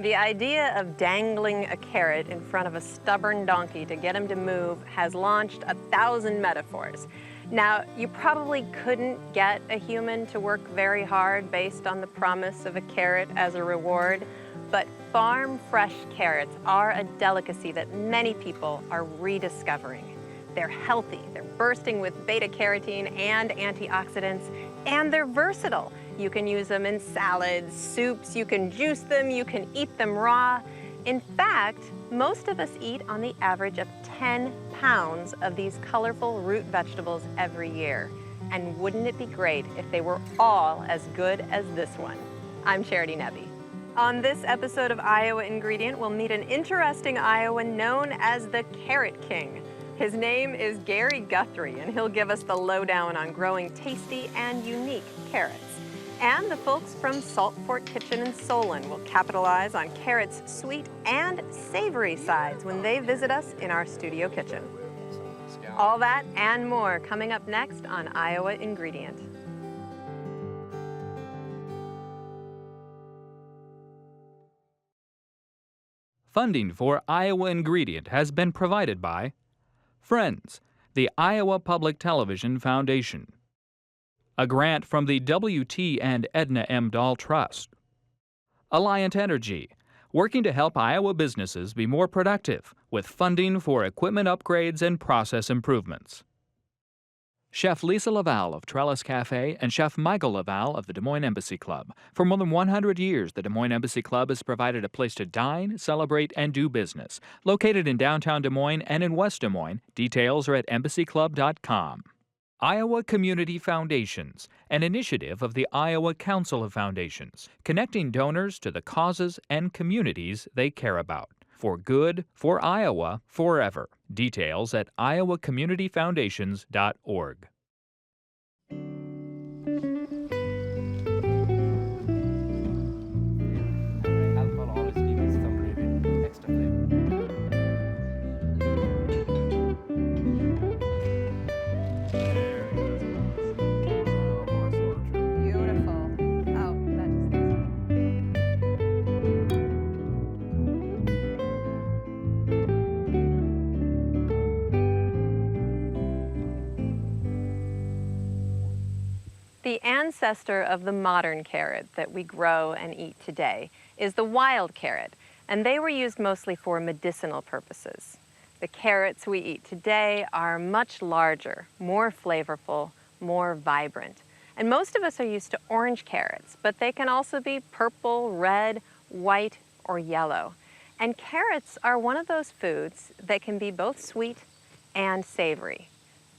The idea of dangling a carrot in front of a stubborn donkey to get him to move has launched 1,000 metaphors. Now, you probably couldn't get a human to work very hard based on the promise of a carrot as a reward, but farm-fresh carrots are a delicacy that many people are rediscovering. They're healthy, they're bursting with beta-carotene and antioxidants, and they're versatile. You can use them in salads, soups, you can juice them, you can eat them raw. In fact, most of us eat on the average of 10 pounds of these colorful root vegetables every year. And wouldn't it be great if they were all as good as this one? I'm Charity Nebbe. On this episode of Iowa Ingredient, we'll meet an interesting Iowan known as the Carrot King. His name is Gary Guthrie, and he'll give us the lowdown on growing tasty and unique carrots. And the folks from Saltport Kitchen in Solon will capitalize on carrots' sweet and savory sides when they visit us in our studio kitchen. All that and more coming up next on Iowa Ingredient. Funding for Iowa Ingredient has been provided by Friends, the Iowa Public Television Foundation. A grant from the W.T. and Edna M. Dahl Trust. Alliant Energy, working to help Iowa businesses be more productive with funding for equipment upgrades and process improvements. Chef Lisa Laval of Trellis Cafe and Chef Michael Laval of the Des Moines Embassy Club. For more than 100 years, the Des Moines Embassy Club has provided a place to dine, celebrate, and do business. Located in downtown Des Moines and in West Des Moines, details are at embassyclub.com. Iowa Community Foundations, an initiative of the Iowa Council of Foundations, connecting donors to the causes and communities they care about. For good, for Iowa, forever. Details at iowacommunityfoundations.org. The ancestor of the modern carrot that we grow and eat today is the wild carrot, and they were used mostly for medicinal purposes. The carrots we eat today are much larger, more flavorful, more vibrant. And most of us are used to orange carrots, but they can also be purple, red, white, or yellow. And carrots are one of those foods that can be both sweet and savory.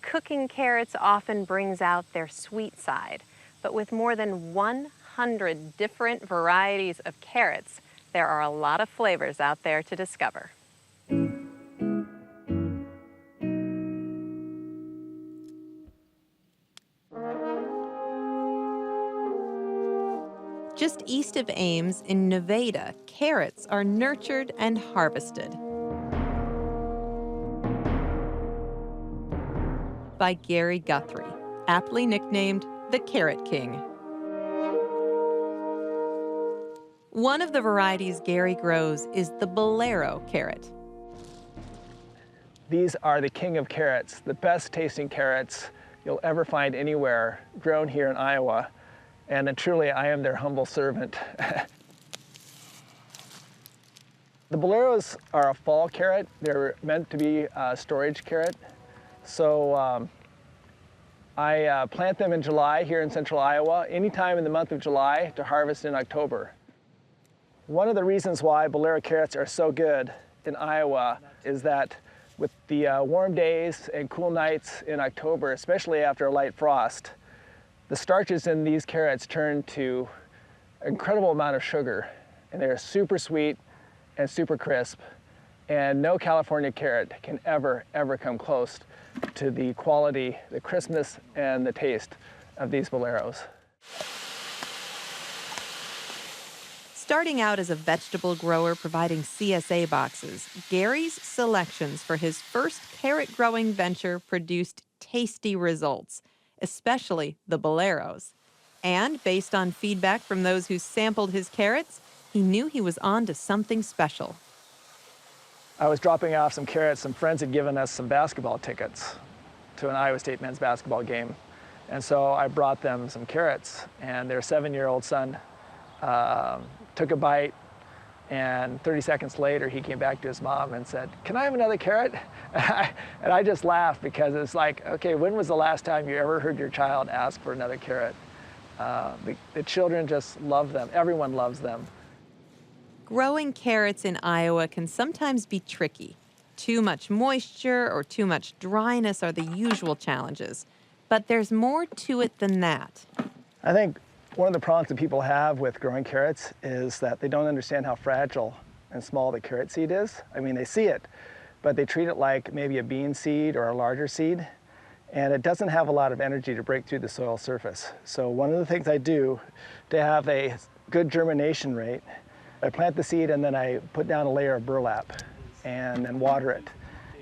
Cooking carrots often brings out their sweet side, but with more than 100 different varieties of carrots, there are a lot of flavors out there to discover. Just east of Ames in Nevada, carrots are nurtured and harvested by Gary Guthrie, aptly nicknamed the Carrot King. One of the varieties Gary grows is the Bolero carrot. These are the king of carrots, the best tasting carrots you'll ever find anywhere, grown here in Iowa. And truly, I am their humble servant. The Boleros are a fall carrot. They're meant to be a storage carrot. So I plant them in July here in central Iowa, anytime in the month of July to harvest in October. One of the reasons why Bolero carrots are so good in Iowa is that with the warm days and cool nights in October, especially after a light frost, the starches in these carrots turn to an incredible amount of sugar, and they're super sweet and super crisp. And no California carrot can ever come close to the quality, the crispness, and the taste of these Boleros. Starting out as a vegetable grower providing CSA boxes, Gary's selections for his first carrot-growing venture produced tasty results, especially the Boleros. And based on feedback from those who sampled his carrots, he knew he was on to something special. I was dropping off some carrots. Some friends had given us some basketball tickets to an Iowa State men's basketball game. And so I brought them some carrots, and their 7-year-old son took a bite, and 30 seconds later he came back to his mom and said, "Can I have another carrot?" And I just laughed because it's like, okay, when was the last time you ever heard your child ask for another carrot? The children just love them. Everyone loves them. Growing carrots in Iowa can sometimes be tricky. Too much moisture or too much dryness are the usual challenges. But there's more to it than that. I think one of the problems that people have with growing carrots is that they don't understand how fragile and small the carrot seed is. I mean, they see it, but they treat it like maybe a bean seed or a larger seed, and it doesn't have a lot of energy to break through the soil surface. So one of the things I do to have a good germination rate, I plant the seed and then I put down a layer of burlap and then water it.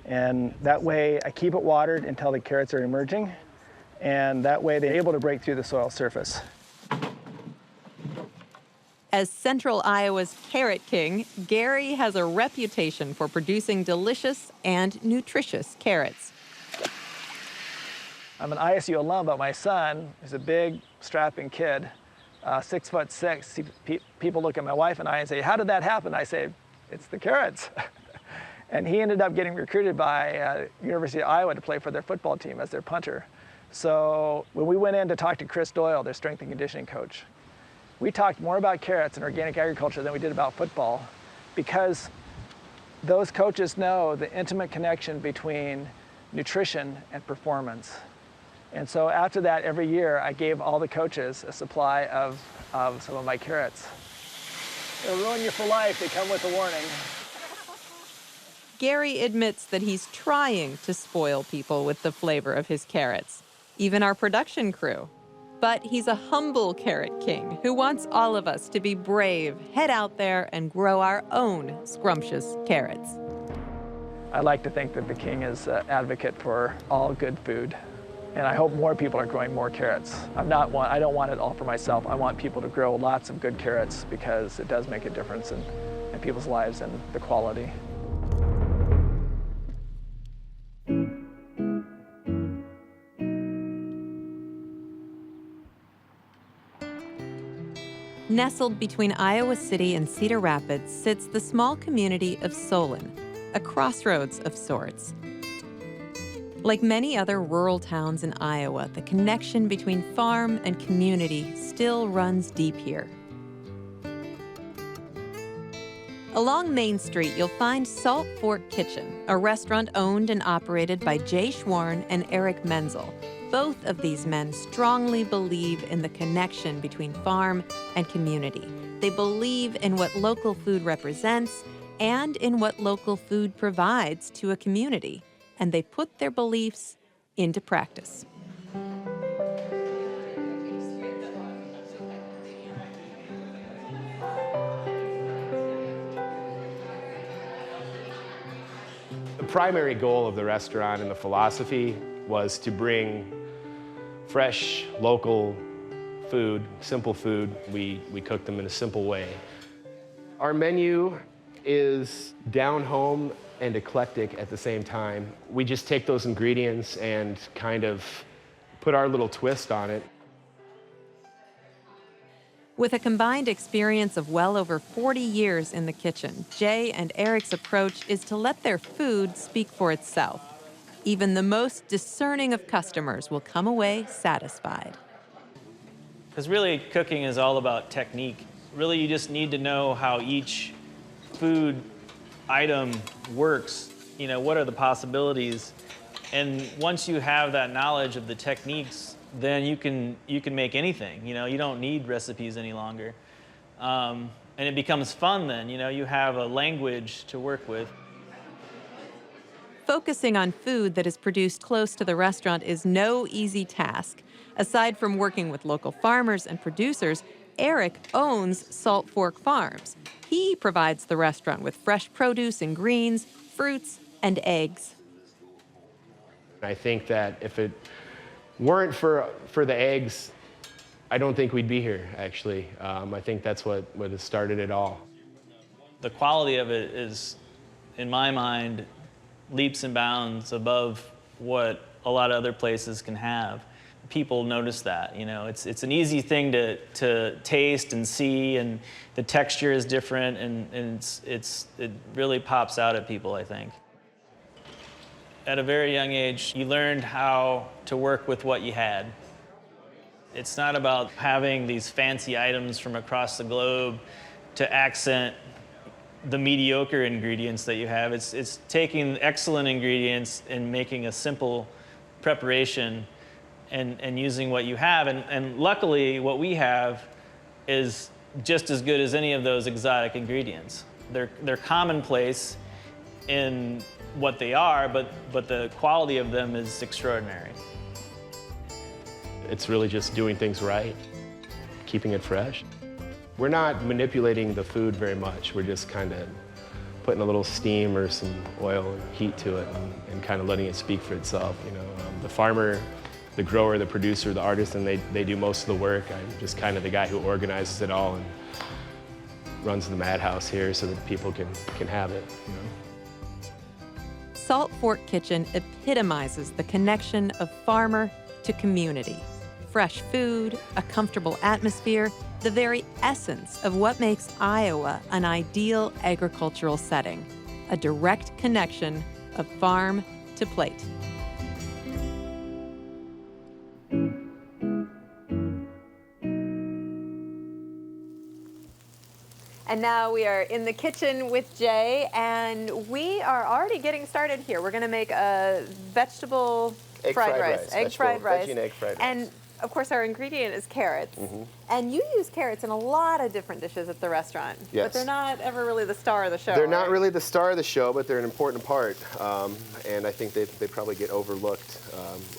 And that way I keep it watered until the carrots are emerging, and that way they're able to break through the soil surface. As Central Iowa's carrot king, Gary has a reputation for producing delicious and nutritious carrots. I'm an ISU alum, but my son is a big, strapping kid, 6'6". People look at my wife and I and say, "How did that happen?" I say, "It's the carrots." And he ended up getting recruited by University of Iowa to play for their football team as their punter. So when we went in to talk to Chris Doyle, their strength and conditioning coach, we talked more about carrots and organic agriculture than we did about football, because those coaches know the intimate connection between nutrition and performance. And so after that, every year, I gave all the coaches a supply of some of my carrots. They'll ruin you for life. They come with a warning. Gary admits that he's trying to spoil people with the flavor of his carrots, even our production crew. But he's a humble carrot king who wants all of us to be brave, head out there, and grow our own scrumptious carrots. I like to think that the king is an advocate for all good food. And I hope more people are growing more carrots. I don't want it all for myself. I want people to grow lots of good carrots because it does make a difference in people's lives and the quality. Nestled between Iowa City and Cedar Rapids sits the small community of Solon, a crossroads of sorts. Like many other rural towns in Iowa, the connection between farm and community still runs deep here. Along Main Street, you'll find Salt Fork Kitchen, a restaurant owned and operated by Schworn and Eric Menzel. Both of these men strongly believe in the connection between farm and community. They believe in what local food represents and in what local food provides to a community, and they put their beliefs into practice. The primary goal of the restaurant and the philosophy was to bring fresh, local food, simple food. We cook them in a simple way. Our menu is down home and eclectic at the same time. We just take those ingredients and kind of put our little twist on it. With a combined experience of well over 40 years in the kitchen, Jay and Eric's approach is to let their food speak for itself. Even the most discerning of customers will come away satisfied. Because really, cooking is all about technique. Really, you just need to know how each food item works. You know, what are the possibilities? And once you have that knowledge of the techniques, then you can make anything. You know, you don't need recipes any longer. And it becomes fun then. You know, you have a language to work with. Focusing on food that is produced close to the restaurant is no easy task. Aside from working with local farmers and producers, Eric owns Salt Fork Farms. He provides the restaurant with fresh produce and greens, fruits, and eggs. I think that if it weren't for the eggs, I don't think we'd be here, actually. I think that's what has started it all. The quality of it is, in my mind, leaps and bounds above what a lot of other places can have. People notice that, you know. It's an easy thing to taste and see, and the texture is different, and it really pops out at people, I think. At a very young age, you learned how to work with what you had. It's not about having these fancy items from across the globe to accent the mediocre ingredients that you have. It's taking excellent ingredients and making a simple preparation and using what you have. And luckily, what we have is just as good as any of those exotic ingredients. They're commonplace in what they are, but the quality of them is extraordinary. It's really just doing things right, keeping it fresh. We're not manipulating the food very much. We're just kind of putting a little steam or some oil and heat to it and kind of letting it speak for itself. You know, the farmer, the grower, the producer, the artisan, they do most of the work. I'm just kind of the guy who organizes it all and runs the madhouse here so that people can have it. You know? Salt Fork Kitchen epitomizes the connection of farmer to community. Fresh food, a comfortable atmosphere, the very essence of what makes Iowa an ideal agricultural setting, a direct connection of farm to plate. And now we are in the kitchen with Jay, and we are already getting started here. We're going to make a vegetable fried rice. Egg fried rice. Veggie and egg fried rice. And of course, our ingredient is carrots. Mm-hmm. And you use carrots in a lot of different dishes at the restaurant. Yes. But they're not ever really the star of the show. They're not right? really the star of the show, but they're an important part. And I think they probably get overlooked,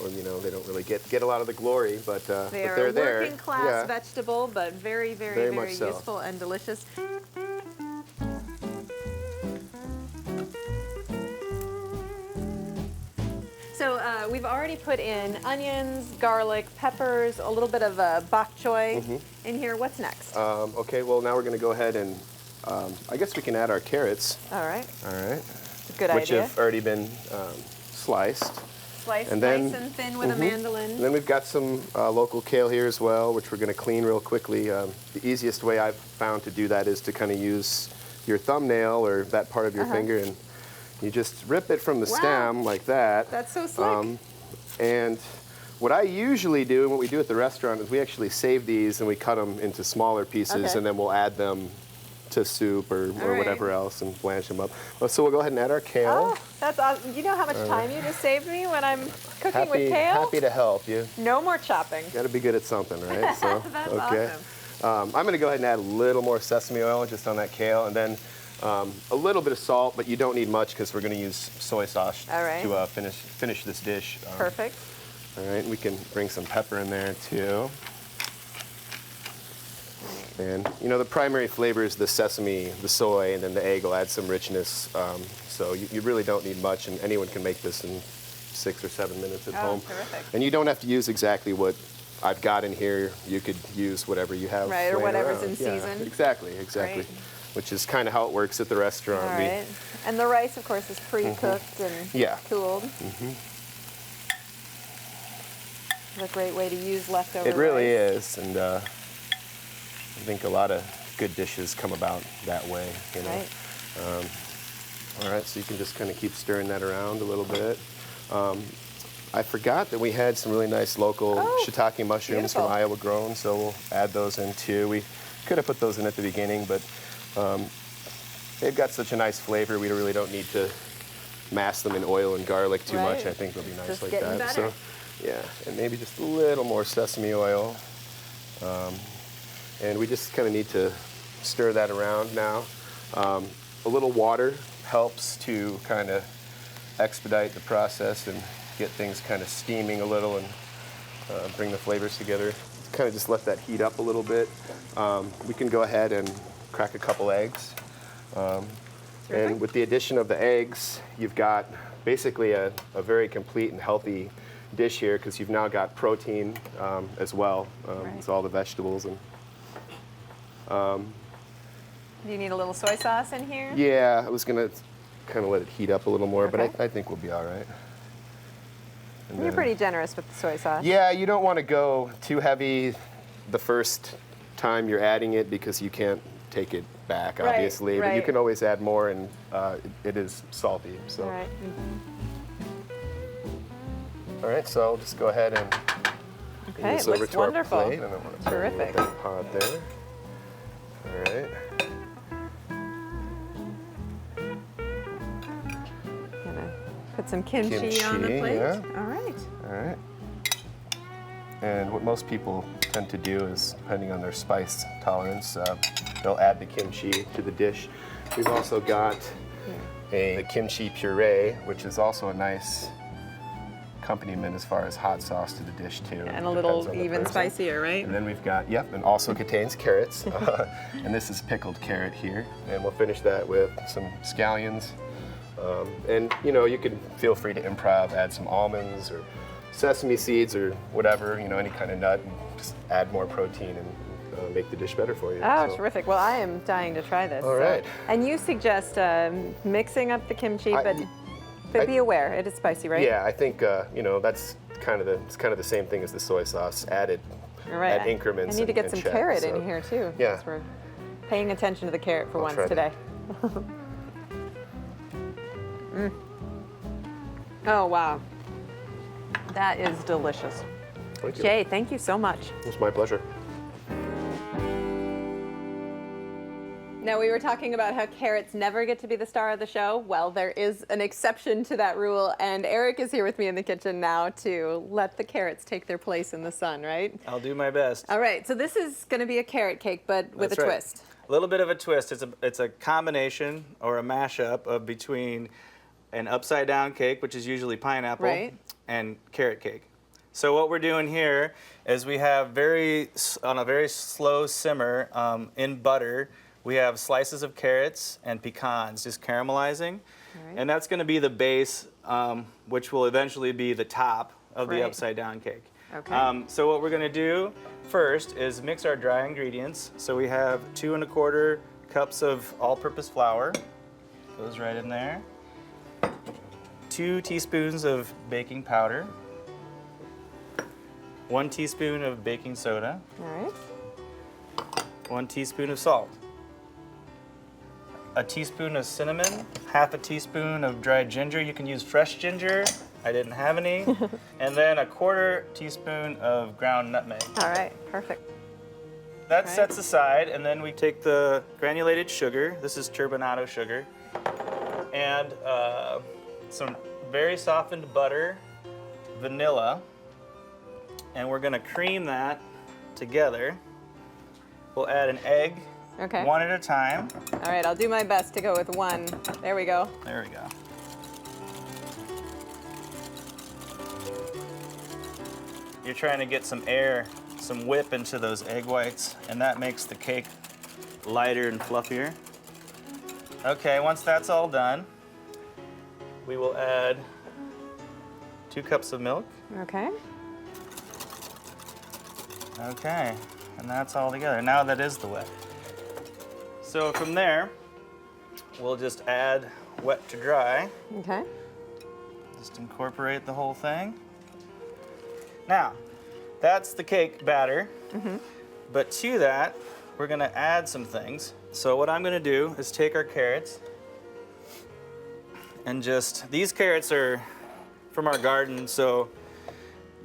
or you know, they don't really get a lot of the glory. But They but are they're a there. working class Yeah. vegetable, but very, very, Very very much so. useful and delicious. So we've already put in onions, garlic, peppers, a little bit of bok choy in here. What's next? Okay, well now we're going to go ahead and I guess we can add our carrots. All right. All right. Good which idea. have already been sliced. Slice and then- nice and thin with a mandolin. And then we've got some local kale here as well, which we're going to clean real quickly. The easiest way I've found to do that is to kind of use your thumbnail or that part of your finger, and you just rip it from the stem like that. That's so slick. And what I usually do, and what we do at the restaurant, is we actually save these and we cut them into smaller pieces, and then we'll add them to soup or right. whatever else and blanch them up. So we'll go ahead and add our kale. Oh, that's awesome. You know how much time you just saved me when I'm cooking with kale? Happy to help you. No more chopping. Got to be good at something, right? So, That's okay. awesome. I'm going to go ahead and add a little more sesame oil just on that kale, and then a little bit of salt, but you don't need much because we're going to use soy sauce to finish this dish. Perfect. All right, we can bring some pepper in there too. And you know, the primary flavor is the sesame, the soy, and then the egg will add some richness. So you really don't need much, and anyone can make this in 6 or 7 minutes at home. Terrific. And you don't have to use exactly what I've got in here. You could use whatever you have. Right, or laying whatever's around. in season. Exactly. Great. Which is kind of how it works at the restaurant. All right. And the rice, of course, is pre-cooked and cooled. It's a great way to use leftover It really rice. is, and I think a lot of good dishes come about that way. You know. Right. All right, so you can just kind of keep stirring that around a little bit. I forgot that we had some really nice local shiitake mushrooms from Iowa grown, so we'll add those in too. We could have put those in at the beginning, but they've got such a nice flavor, we really don't need to mask them in oil and garlic too much. I think they'll be nice Just like getting that. better. So, yeah, and maybe just a little more sesame oil. And we just kind of need to stir that around now. A little water helps to kind of expedite the process and get things kind of steaming a little and bring the flavors together. Kind of just let that heat up a little bit. We can go ahead and crack a couple eggs. And with the addition of the eggs, you've got basically a very complete and healthy dish here because you've now got protein as well. Right. It's all the vegetables and. Do you need a little soy sauce in here? Yeah, I was gonna kind of let it heat up a little more, Okay. but I think we'll be all right. And You're then- pretty generous with the soy sauce. Yeah, you don't want to go too heavy the first time you're adding it because you can't take it back, Right, obviously. But you right. can always add more, and it is salty. So. All right. All right, so I'll just go ahead and bring Okay, this it over looks to our wonderful. plate, and I'm gonna put it in Terrific. that pot there. All right. Gonna put some kimchi on the Kimchi, plate. yeah. All right. All right. And what most people tend to do is, depending on their spice tolerance, they'll add the kimchi to the dish. We've also got a kimchi puree, which is also a nice accompaniment as far as hot sauce to the dish too. And a Depends little on the even person. spicier, right? And then we've got, yep, and also contains carrots. And this is pickled carrot here. And we'll finish that with some scallions. And you know, you can feel free to improv, add some almonds or sesame seeds or whatever, you know, any kind of nut, and just add more protein and make the dish better for you. Oh, So- terrific. Well, I am dying to try this. All right. And you suggest mixing up the kimchi, I- but be aware, it is spicy, right? Yeah, I think you know, that's it's kind of the same thing as the soy sauce, added All right. at increments. I need to get and some check, carrot so- in here too. Yeah. because we're paying attention to the carrot for I'll once try today. Oh, wow. That is delicious. Thank you. Jay, thank you so much. It's my pleasure. Now, we were talking about how carrots never get to be the star of the show. Well, there is an exception to that rule, and Eric is here with me in the kitchen now to let the carrots take their place in the sun, right? I'll do my best. All right, so this is going to be a carrot cake, but with That's a right. twist. A little bit of a twist. It's a combination or a mashup of between an upside down cake, which is usually pineapple, Right. and carrot cake. So what we're doing here is we have on a very slow simmer in butter, we have slices of carrots and pecans just caramelizing. Right. And that's going to be the base, which will eventually be the top of the Right. upside down cake. Okay. So what we're going to do first is mix our dry ingredients. So we have 2 1/4 cups of all-purpose flour. Goes right in there. 2 teaspoons of baking powder. 1 teaspoon of baking soda. All right. 1 teaspoon of salt. A teaspoon of cinnamon. 1/2 teaspoon of dried ginger. You can use fresh ginger. I didn't have any. And then 1/4 teaspoon of ground nutmeg. All right, perfect. That Right. sets aside, and then we take the granulated sugar. This is turbinado sugar. And some very softened butter, vanilla, and we're gonna cream that together. We'll add an egg, Okay. one at a time. All right, I'll do my best to go with 1. There we go. There we go. You're trying to get some air, some whip into those egg whites, and that makes the cake lighter and fluffier. Okay, once that's all done, we will add 2 cups of milk. Okay. Okay, and that's all together. Now that is the wet. So from there, we'll just add wet to dry. Okay. Just incorporate the whole thing. Now, that's the cake batter. But to that, we're gonna add some things. So what I'm gonna do is take our carrots and these carrots are from our garden, so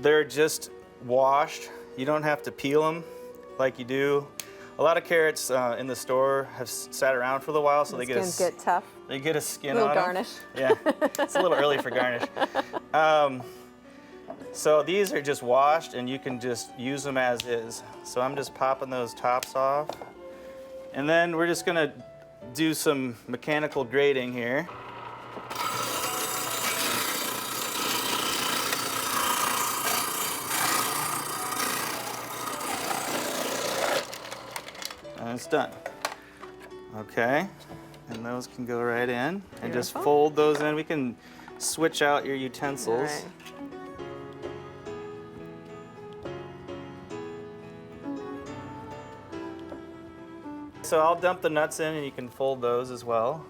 they're just washed. You don't have to peel them like you do. A lot of carrots in the store have sat around for a while, so The they skins get tough. they get a skin A little on 'em. garnish. Yeah, it's a little early for garnish. So these are just washed, and you can just use them as is. So I'm just popping those tops off. And then we're just gonna do some mechanical grating here. And it's done. Okay, and those can go right in. And just Beautiful. fold those in. We can switch out your utensils. All right. So I'll dump the nuts in and you can fold those as well.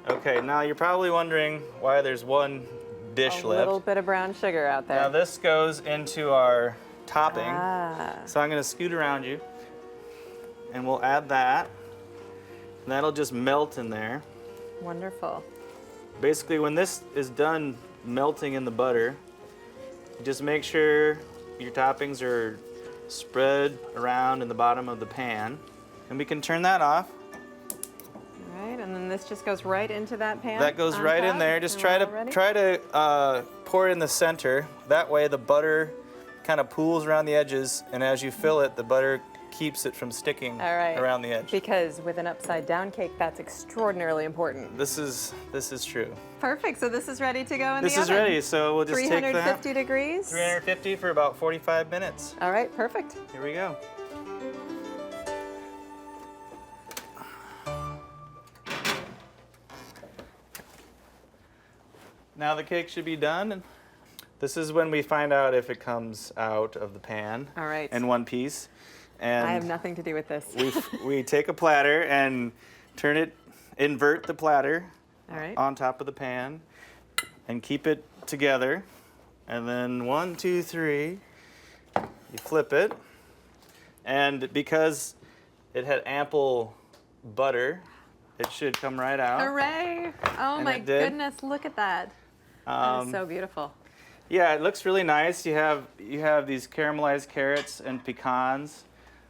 Okay, now you're probably wondering why there's one dish A left. little bit of brown sugar out there. Now this goes into our topping. Ah. So I'm gonna scoot around you and we'll add that. And that'll just melt in there. Wonderful. Basically, when this is done melting in the butter, just make sure your toppings are spread around in the bottom of the pan. And we can turn that off. All right, and then this just goes right into that pan? That goes on right in top? there. Just And we're all ready? try to pour it in the center. That way the butter kind of pools around the edges, and as you fill it, the butter keeps it from sticking All right. around the edge. Because with an upside down cake, that's extraordinarily important. This is true. Perfect, so this is ready to go in This the is oven. ready, so we'll just take that. 350 degrees? 350 for about 45 minutes. All right, perfect. Here we go. Now the cake should be done. This is when we find out if it comes out of the pan. All right. In one piece. And I have nothing to do with this. we take a platter and invert the platter All right. on top of the pan and keep it together. And then 1, 2, 3, you flip it. And because it had ample butter, it should come right out. Hooray! Oh And my it did. goodness, look at that. That is so beautiful. Yeah, it looks really nice. You have these caramelized carrots and pecans,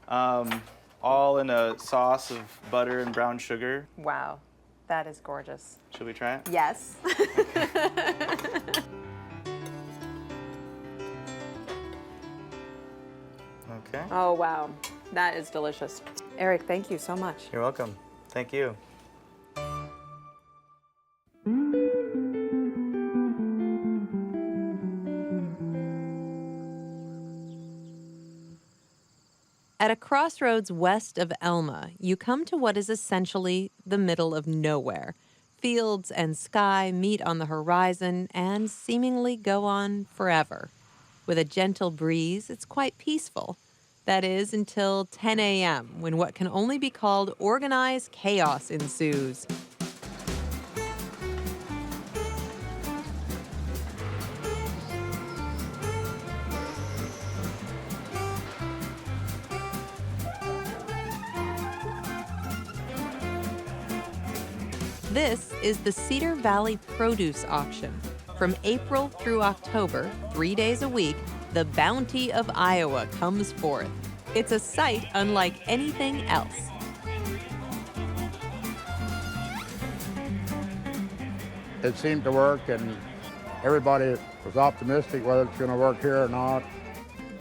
all in a sauce of butter and brown sugar. Wow, that is gorgeous. Should we try it? Yes. Okay. Oh wow, that is delicious. Eric, thank you so much. You're welcome. Thank you. At a crossroads west of Elma, you come to what is essentially the middle of nowhere. Fields and sky meet on the horizon and seemingly go on forever. With a gentle breeze, it's quite peaceful. That is, until 10 a.m., when what can only be called organized chaos ensues. This is the Cedar Valley Produce Auction. From April through October, 3 days a week, the bounty of Iowa comes forth. It's a sight unlike anything else. It seemed to work, and everybody was optimistic whether it's going to work here or not,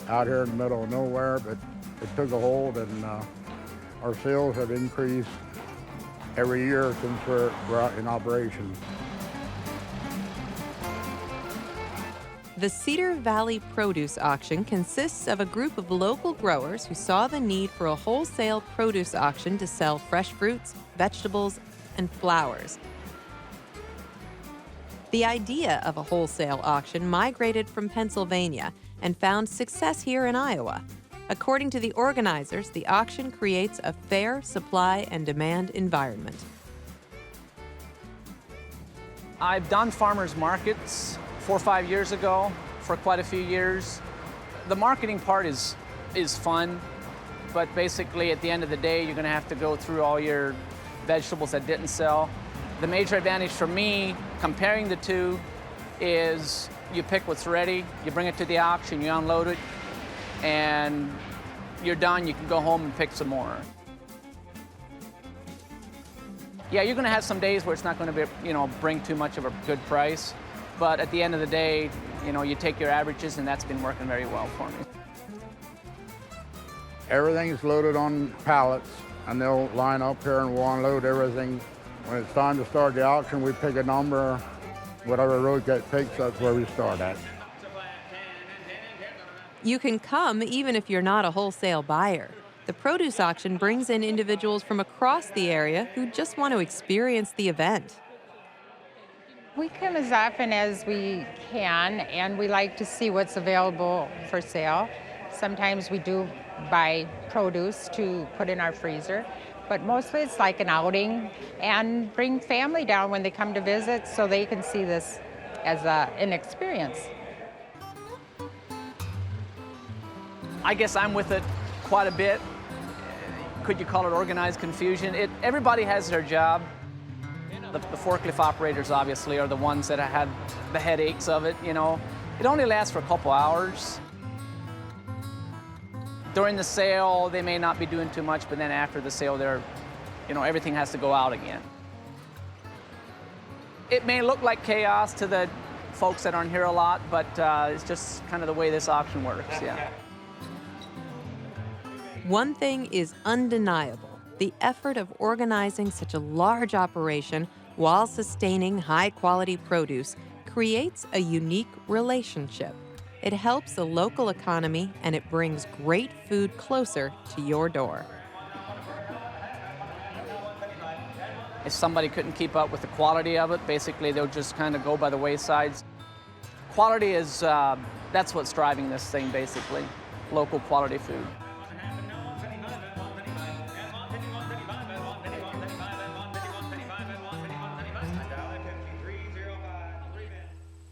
out here in the middle of nowhere, but it took a hold, and our sales have increased every year since we're out in operation. The Cedar Valley Produce Auction consists of a group of local growers who saw the need for a wholesale produce auction to sell fresh fruits, vegetables, and flowers. The idea of a wholesale auction migrated from Pennsylvania and found success here in Iowa. According to the organizers, the auction creates a fair supply and demand environment. I've done farmers markets 4 or 5 years ago for quite a few years. The marketing part is fun, but basically at the end of the day, you're gonna have to go through all your vegetables that didn't sell. The major advantage for me, comparing the two, is you pick what's ready, you bring it to the auction, you unload it, and you're done, you can go home and pick some more. Yeah, you're gonna have some days where it's not gonna be, bring too much of a good price, but at the end of the day, you take your averages, and that's been working very well for me. Everything's loaded on pallets, and they'll line up here and we'll unload everything. When it's time to start the auction, we pick a number, whatever road that takes, that's where we start at. You can come even if you're not a wholesale buyer. The produce auction brings in individuals from across the area who just want to experience the event. We come as often as we can, and we like to see what's available for sale. Sometimes we do buy produce to put in our freezer, but mostly it's like an outing, and bring family down when they come to visit so they can see this as an experience. I guess I'm with it quite a bit. Could you call it organized confusion? Everybody has their job. The forklift operators obviously are the ones that had the headaches of it, you know. It only lasts for a couple hours. During the sale, they may not be doing too much, but then after the sale, everything has to go out again. It may look like chaos to the folks that aren't here a lot, but it's just kind of the way this auction works, yeah. One thing is undeniable: the effort of organizing such a large operation while sustaining high-quality produce creates a unique relationship. It helps the local economy, and it brings great food closer to your door. If somebody couldn't keep up with the quality of it, basically they'll just kind of go by the waysides. Quality is, that's what's driving this thing, basically. Local quality food.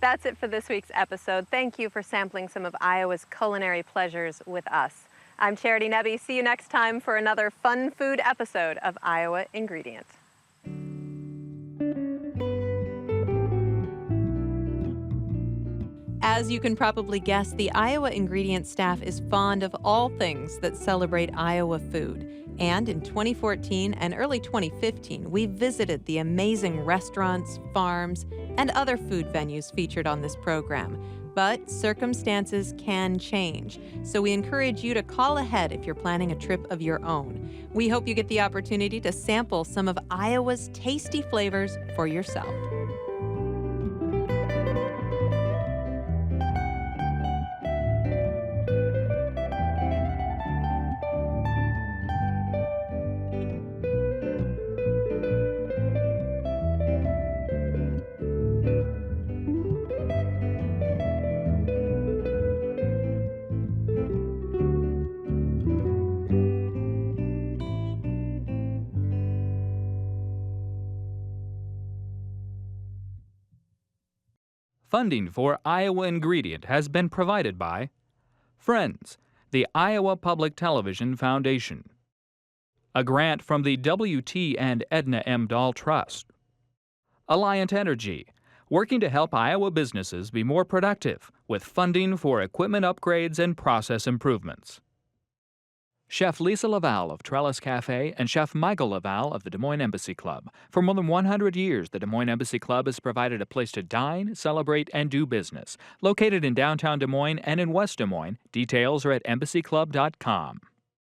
That's it for this week's episode. Thank you for sampling some of Iowa's culinary pleasures with us. I'm Charity Nebbe. See you next time for another fun food episode of Iowa Ingredient. As you can probably guess, the Iowa Ingredient staff is fond of all things that celebrate Iowa food. And in 2014 and early 2015, we visited the amazing restaurants, farms, and other food venues featured on this program. But circumstances can change, so we encourage you to call ahead if you're planning a trip of your own. We hope you get the opportunity to sample some of Iowa's tasty flavors for yourself. Funding for Iowa Ingredient has been provided by Friends, the Iowa Public Television Foundation. A grant from the W.T. and Edna M. Dahl Trust. Alliant Energy, working to help Iowa businesses be more productive with funding for equipment upgrades and process improvements. Chef Lisa Laval of Trellis Cafe and Chef Michael Laval of the Des Moines Embassy Club. For more than 100 years, the Des Moines Embassy Club has provided a place to dine, celebrate, and do business. Located in downtown Des Moines and in West Des Moines, details are at embassyclub.com.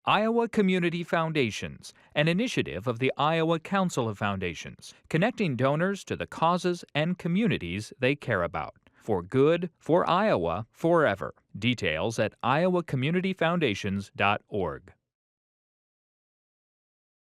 Iowa Community Foundations, an initiative of the Iowa Council of Foundations, connecting donors to the causes and communities they care about. For good, for Iowa, forever. Details at iowacommunityfoundations.org.